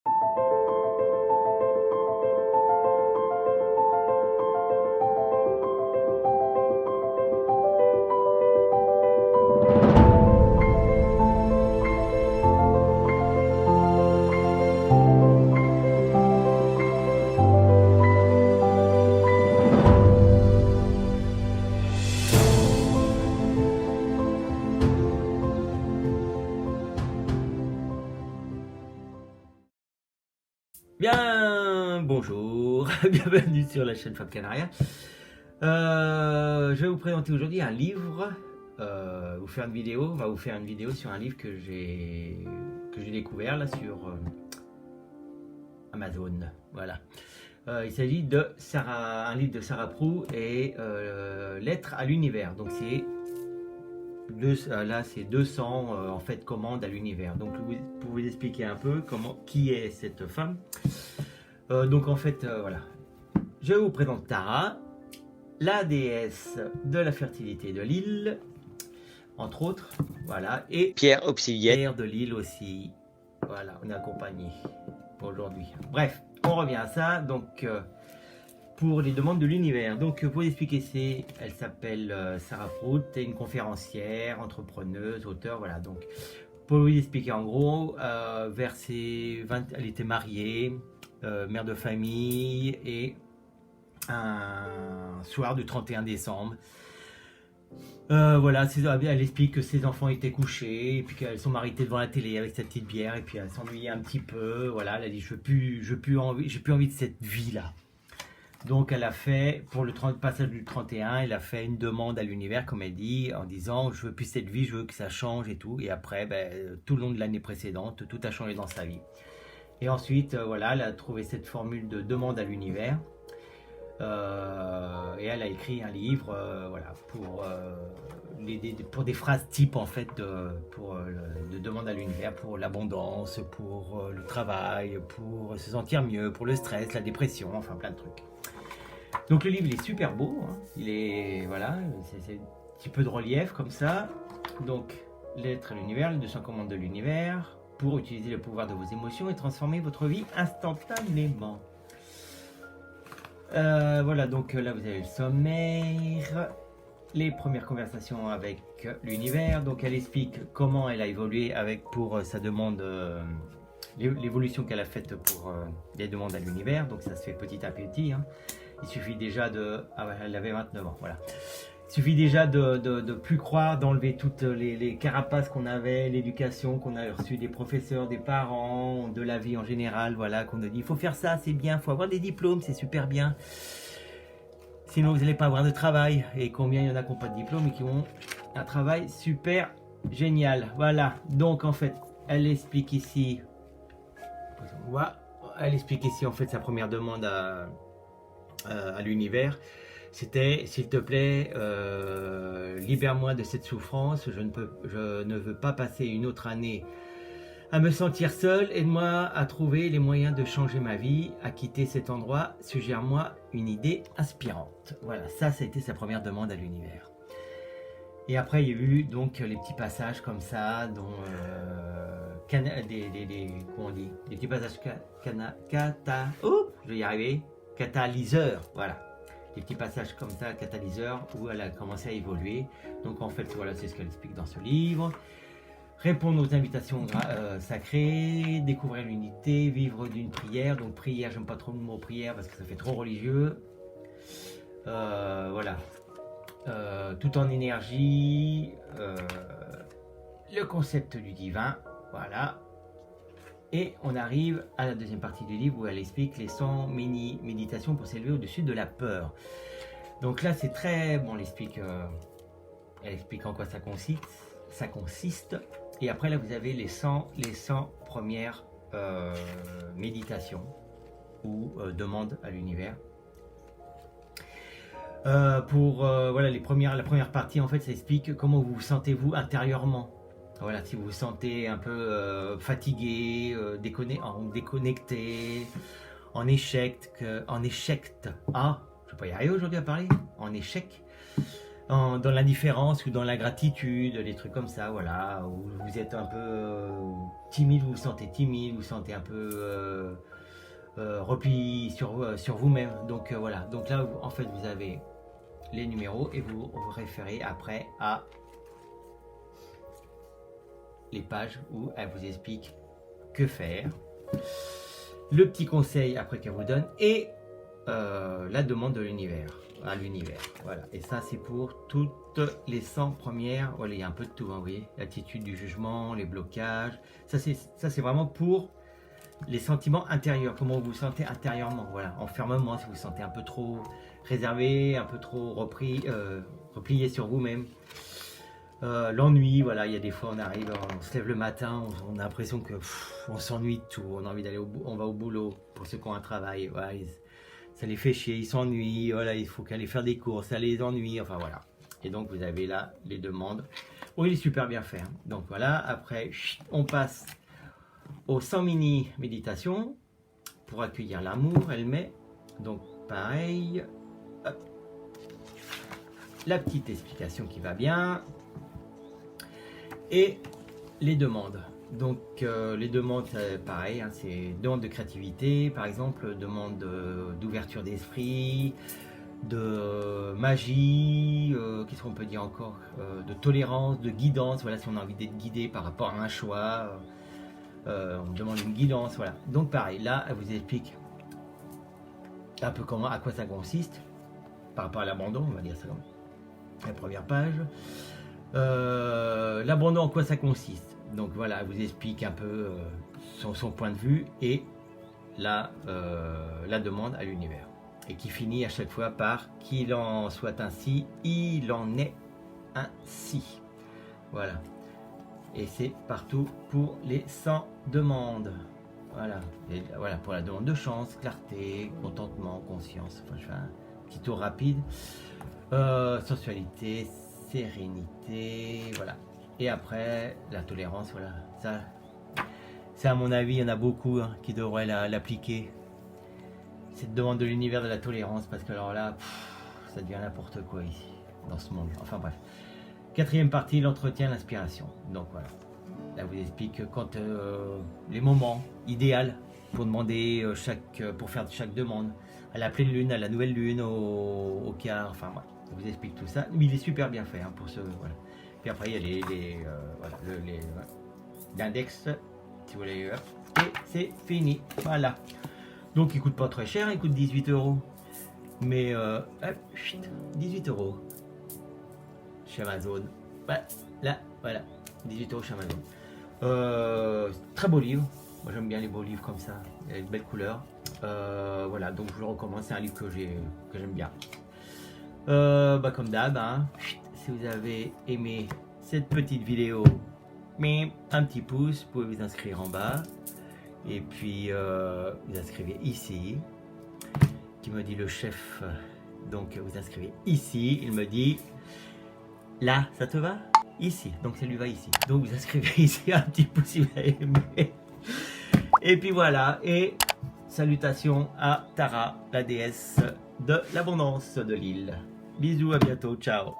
Bien, bonjour, bienvenue sur la chaîne Fab Canaria. Je vais vous présenter aujourd'hui un livre, on va vous faire une vidéo sur un livre que j'ai découvert là sur Amazon. Voilà. Il s'agit de un livre de Sarah Proulx et Lettres à l'univers. Donc c'est 200 en fait commandes à l'univers. Donc pour vous expliquer un peu qui est cette femme. Donc en fait voilà, je vous présente Tara, la déesse de la fertilité de l'île, entre autres, voilà, et Pierre Obsidienne. Pierre de l'île aussi. Voilà, on est accompagné pour aujourd'hui. Bref, on revient à ça. Donc pour les demandes de l'univers. Donc pour expliquer, elle s'appelle Sarah Proulx, est une conférencière, entrepreneuse, auteure, voilà. Donc pour vous expliquer en gros, vers ses 20, elle était mariée, mère de famille, et un soir du 31 décembre, voilà, elle explique que ses enfants étaient couchés, et puis qu'elles sont maritées devant la télé avec sa petite bière, et puis elle s'ennuyait un petit peu, voilà, elle a dit j'ai plus envie de cette vie là. Donc elle a fait, pour le passage du 31, elle a fait une demande à l'univers, comme elle dit, en disant je veux plus cette vie, je veux que ça change et tout. Et après, tout le long de l'année précédente, tout a changé dans sa vie. Et ensuite, voilà, elle a trouvé cette formule de demande à l'univers. Et elle a écrit un livre, voilà, pour des phrases types en fait, de demande à l'univers, pour l'abondance, pour le travail, pour se sentir mieux, pour le stress, la dépression, enfin plein de trucs. Donc le livre il est super beau, hein. Il est, voilà, c'est un petit peu de relief comme ça. Donc Lettres à l'univers, les 200 commandes de l'univers, pour utiliser le pouvoir de vos émotions et transformer votre vie instantanément. Voilà, donc là vous avez le sommaire, les premières conversations avec l'univers. Donc elle explique comment elle a évolué pour sa demande, l'évolution qu'elle a faite pour les demandes à l'univers. Donc ça se fait petit à petit, hein. Il suffit déjà de... Ah ouais, elle avait 29 ans, voilà. Il suffit déjà de plus croire, d'enlever toutes les carapaces qu'on avait, l'éducation qu'on a reçue des professeurs, des parents, de la vie en général, voilà, qu'on nous dit, il faut faire ça, c'est bien, il faut avoir des diplômes, c'est super bien. Sinon, vous n'allez pas avoir de travail. Et combien il y en a qui n'ont pas de diplôme et qui ont un travail super génial. Voilà, donc en fait, elle explique ici... Elle explique ici en fait sa première demande à l'univers, c'était s'il te plaît, libère-moi de cette souffrance, je ne veux pas passer une autre année à me sentir seul, aide-moi à trouver les moyens de changer ma vie, à quitter cet endroit, suggère-moi une idée inspirante. Voilà, ça a été sa première demande à l'univers. Et après il y a eu donc les petits passages comme ça, dont comment on dit, des petits passages je vais y arriver, catalyseur, voilà, des petits passages comme ça, catalyseur, où elle a commencé à évoluer. Donc en fait voilà, c'est ce qu'elle explique dans ce livre. Répondre aux invitations sacrées, découvrir l'unité, vivre d'une prière. Donc prière, j'aime pas trop le mot prière parce que ça fait trop religieux. Voilà, tout en énergie, le concept du divin, voilà. Et on arrive à la deuxième partie du livre où elle explique les 100 mini-méditations pour s'élever au-dessus de la peur. Donc là c'est très... Bon, elle explique en quoi ça consiste. Et après là vous avez les 100 premières méditations ou demandes à l'univers. Voilà, la première partie en fait ça explique comment vous sentez-vous intérieurement. Voilà, si vous vous sentez un peu fatigué, déconnecté, en échec, je vais pas y arriver aujourd'hui à parler, en échec, dans l'indifférence ou dans la gratitude, des trucs comme ça, voilà, où vous êtes un peu timide, vous vous sentez timide, vous vous sentez un peu repli sur vous-même. Donc voilà, donc là en fait vous avez les numéros et vous vous référez après à les pages où elle vous explique que faire, le petit conseil après qu'elle vous donne et la demande de l'univers, à l'univers. Voilà, et ça c'est pour toutes les 100 premières. Voilà, il y a un peu de tout, hein, vous voyez, l'attitude du jugement, les blocages. Ça c'est vraiment pour les sentiments intérieurs, comment vous vous sentez intérieurement. Voilà, enfermement, si vous vous sentez un peu trop réservé, un peu trop replié sur vous-même. L'ennui, voilà, il y a des fois on arrive, on se lève le matin, on a l'impression que on s'ennuie de tout, on a envie d'aller on va au boulot, pour ceux qui ont un travail, voilà, ça les fait chier, ils s'ennuient, voilà, il faut qu'aller faire des courses, ça les ennuie, enfin voilà. Et donc vous avez là les demandes. Oh, il est super bien fait, hein. Donc voilà, après on passe aux 100 mini méditations pour accueillir l'amour, elle met, donc pareil, hop. La petite explication qui va bien. Et les demandes. Donc les demandes, pareil, hein, c'est demande de créativité, par exemple, demande d'ouverture d'esprit, de magie, qu'est-ce qu'on peut dire encore, de tolérance, de guidance, voilà, si on a envie d'être guidé par rapport à un choix, on demande une guidance, voilà. Donc pareil, là, elle vous explique un peu comment, à quoi ça consiste, par rapport à l'abandon, on va dire ça comme la première page. L'abandon, en quoi ça consiste. Donc voilà, elle vous explique un peu son point de vue et la demande à l'univers. Et qui finit à chaque fois par qu'il en soit ainsi, il en est ainsi. Voilà. Et c'est partout pour les 100 demandes. Voilà. Et voilà, pour la demande de chance, clarté, contentement, conscience. Enfin, je fais un petit tour rapide. Sensualité, sérénité, voilà. Et après, la tolérance, voilà. Ça à mon avis, il y en a beaucoup, hein, qui devraient l'appliquer. Cette demande de l'univers de la tolérance, parce que alors là, ça devient n'importe quoi ici, dans ce monde. Enfin bref. Quatrième partie, l'entretien, l'inspiration. Donc voilà. Là, vous explique que quand les moments idéaux pour demander pour faire chaque demande, à la pleine lune, à la nouvelle lune, au quart, enfin bref. Je vous explique tout ça, mais il est super bien fait, hein, pour ce, voilà. Puis après il y a voilà, l'index, si vous voulez, et c'est fini, voilà. Donc il coûte pas très cher, il coûte 18 €, mais 18 € chez Amazon, voilà, là, voilà, 18 € chez Amazon. Très beau livre, moi j'aime bien les beaux livres comme ça, avec belles couleurs, voilà, donc je vous le recommande, c'est un livre que j'aime bien. Comme d'hab, hein, si vous avez aimé cette petite vidéo, un petit pouce, vous pouvez vous inscrire en bas et puis vous inscrivez ici, qui me dit le chef, donc vous inscrivez ici, il me dit là, ça te va? Ici, donc ça lui va ici, donc vous inscrivez ici un petit pouce si vous avez aimé, et puis voilà, et salutations à Tara, la déesse de l'abondance de l'île. Bisous, à bientôt, ciao.